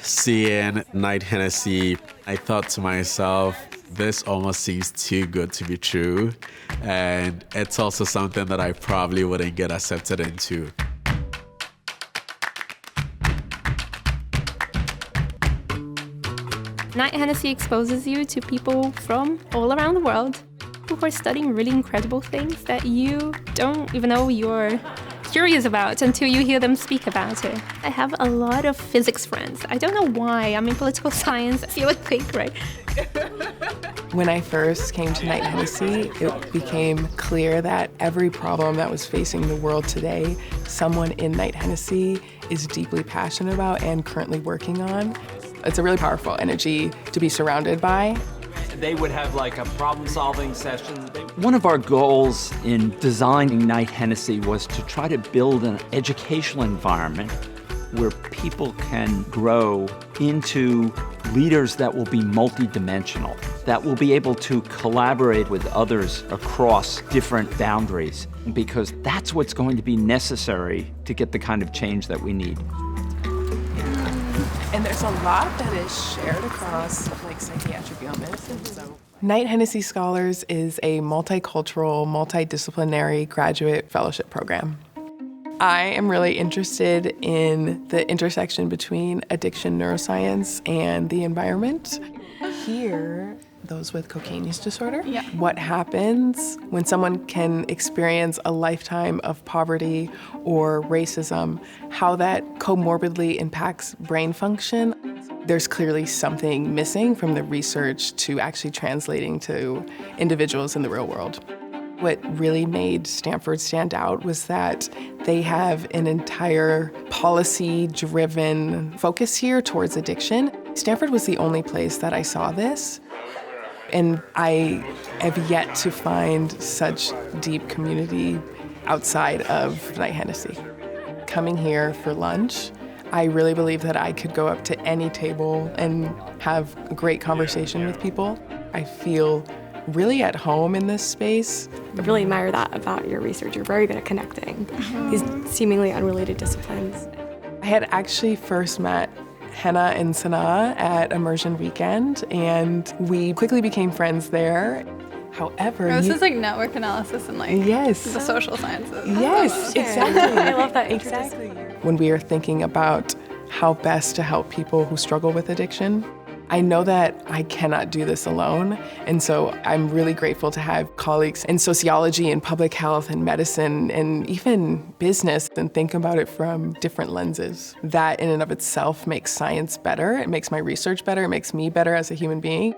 seeing Knight-Hennessy, I thought to myself, this almost seems too good to be true. And it's also something that I probably wouldn't get accepted into. Knight-Hennessy exposes you to people from all around the world who are studying really incredible things that you don't even know you're curious about until you hear them speak about it. I have a lot of physics friends. I don't know why. I'm in political science. I feel like think, right? When I first came to Knight-Hennessy, it became clear that every problem that was facing the world today, someone in Knight-Hennessy is deeply passionate about and currently working on. It's a really powerful energy to be surrounded by. They would have like a problem-solving session. One of our goals in designing Knight-Hennessy was to try to build an educational environment where people can grow into leaders that will be multidimensional, that will be able to collaborate with others across different boundaries, because that's what's going to be necessary to get the kind of change that we need. And there's a lot that is shared across like psychiatric illness. Knight-Hennessy Scholars is a multicultural, multidisciplinary graduate fellowship program. I am really interested in the intersection between addiction neuroscience and the environment. Here, those with cocaine use disorder. Yeah. What happens when someone can experience a lifetime of poverty or racism, how that comorbidly impacts brain function. There's clearly something missing from the research to actually translating to individuals in the real world. What really made Stanford stand out was that they have an entire policy-driven focus here towards addiction. Stanford was the only place that I saw this. And I have yet to find such deep community outside of Knight-Hennessy. Coming here for lunch, I really believe that I could go up to any table and have a great conversation with people. I feel really at home in this space. I really admire that about your research. You're very good at connecting these seemingly unrelated disciplines. I had actually first met Henna and Sanaa at Immersion Weekend, and we quickly became friends there. However, this is like network analysis and like the social sciences. Yes, exactly. I love that. Exactly. When we are thinking about how best to help people who struggle with addiction, I know that I cannot do this alone, and so I'm really grateful to have colleagues in sociology and public health and medicine and even business and think about it from different lenses. That in and of itself makes science better, it makes my research better, it makes me better as a human being.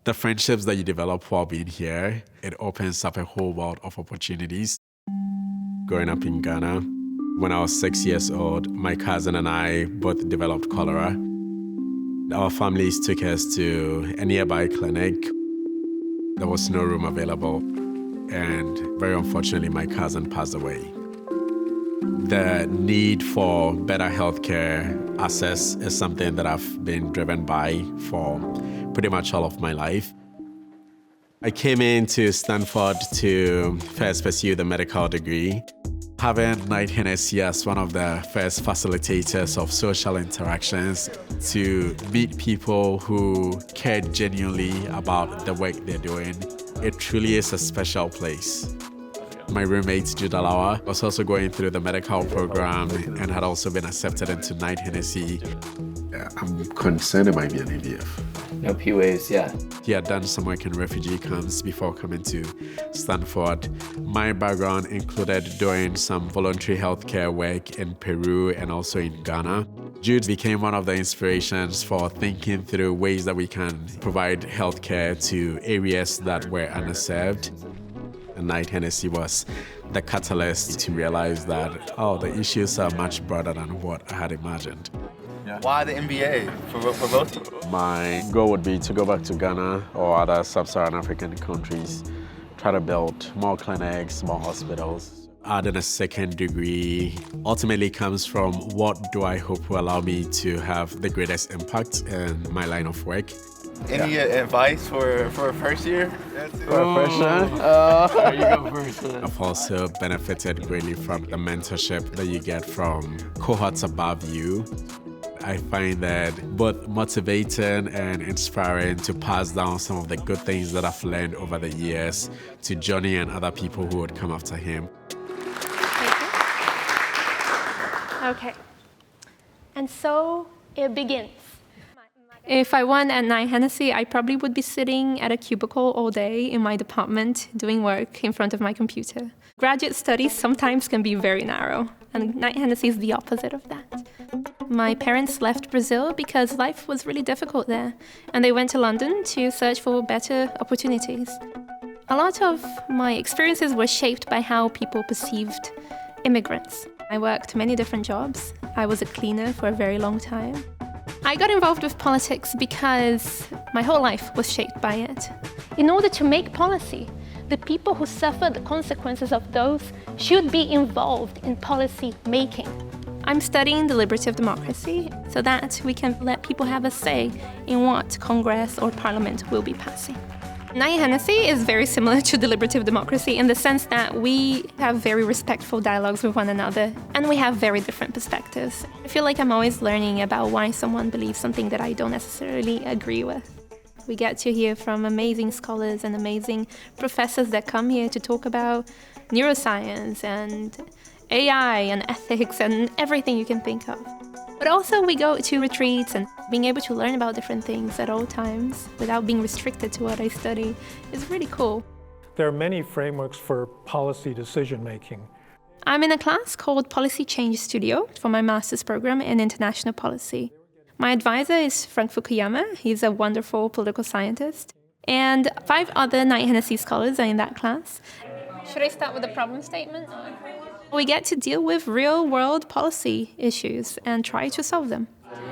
The friendships that you develop while being here, it opens up a whole world of opportunities. Growing up in Ghana, when I was 6 years old, my cousin and I both developed cholera. Our families took us to a nearby clinic. There was no room available, and very unfortunately, my cousin passed away. The need for better healthcare access is something that I've been driven by for pretty much all of my life. I came into Stanford to first pursue the medical degree. Having Knight-Hennessy as one of the first facilitators of social interactions to meet people who care genuinely about the work they're doing, it truly is a special place. My roommate, Judalawa, was also going through the medical program and had also been accepted into Knight-Hennessy. I'm concerned it might be an AVF. No P-waves, yeah. He had done some work in refugee camps before coming to Stanford. My background included doing some voluntary healthcare work in Peru and also in Ghana. Jude became one of the inspirations for thinking through ways that we can provide healthcare to areas that were underserved. And Knight-Hennessy was the catalyst to realize that, the issues are much broader than what I had imagined. Yeah. Why the MBA for both? My goal would be to go back to Ghana or other sub-Saharan African countries, try to build more clinics, more hospitals. Adding a second degree ultimately comes from what do I hope will allow me to have the greatest impact in my line of work. Any advice for a first year? For a freshman? You go first. I've also benefited greatly from the mentorship that you get from cohorts above you. I find that both motivating and inspiring to pass down some of the good things that I've learned over the years to Johnny and other people who would come after him. Okay. And so it begins. If I won at Knight-Hennessy, I probably would be sitting at a cubicle all day in my department doing work in front of my computer. Graduate studies sometimes can be very narrow, and Knight-Hennessy is the opposite of that. My parents left Brazil because life was really difficult there, and they went to London to search for better opportunities. A lot of my experiences were shaped by how people perceived immigrants. I worked many different jobs. I was a cleaner for a very long time. I got involved with politics because my whole life was shaped by it. In order to make policy, the people who suffer the consequences of those should be involved in policy making. I'm studying deliberative democracy so that we can let people have a say in what Congress or Parliament will be passing. Knight-Hennessy is very similar to deliberative democracy in the sense that we have very respectful dialogues with one another and we have very different perspectives. I feel like I'm always learning about why someone believes something that I don't necessarily agree with. We get to hear from amazing scholars and amazing professors that come here to talk about neuroscience and AI and ethics and everything you can think of. But also we go to retreats and being able to learn about different things at all times without being restricted to what I study is really cool. There are many frameworks for policy decision making. I'm in a class called Policy Change Studio for my master's program in international policy. My advisor is Frank Fukuyama. He's a wonderful political scientist. And 5 other Knight-Hennessy scholars are in that class. Should I start with the problem statement? We get to deal with real-world policy issues and try to solve them.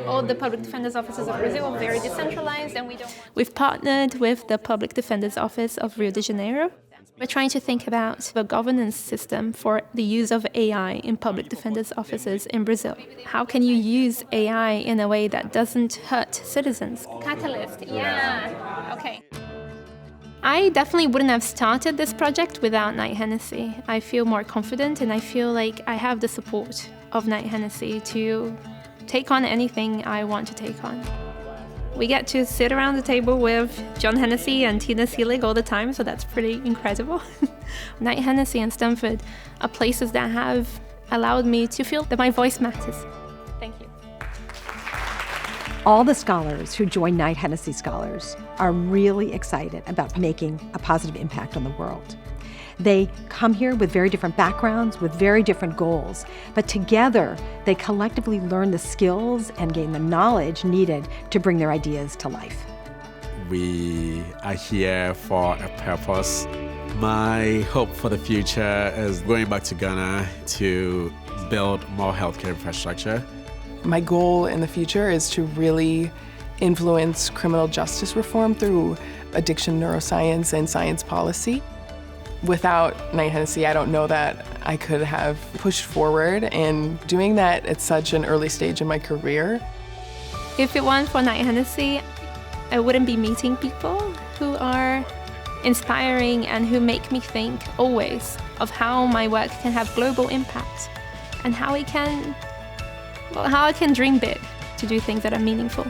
All the public defender's offices of Brazil are very decentralized, and we've partnered with the Public Defender's Office of Rio de Janeiro. We're trying to think about a governance system for the use of AI in public defender's offices in Brazil. How can you use AI in a way that doesn't hurt citizens? Catalyst, yeah. Okay. I definitely wouldn't have started this project without Knight-Hennessy. I feel more confident and I feel like I have the support of Knight-Hennessy to take on anything I want to take on. We get to sit around the table with John Hennessy and Tina Seelig all the time, so that's pretty incredible. Knight-Hennessy and Stanford are places that have allowed me to feel that my voice matters. Thank you. All the scholars who join Knight-Hennessy Scholars are really excited about making a positive impact on the world. They come here with very different backgrounds, with very different goals, but together they collectively learn the skills and gain the knowledge needed to bring their ideas to life. We are here for a purpose. My hope for the future is going back to Ghana to build more healthcare infrastructure. My goal in the future is to really influence criminal justice reform through addiction neuroscience and science policy. Without Knight-Hennessy, I don't know that I could have pushed forward in doing that at such an early stage in my career. If it weren't for Knight-Hennessy, I wouldn't be meeting people who are inspiring and who make me think always of how my work can have global impact and how I can dream big to do things that are meaningful.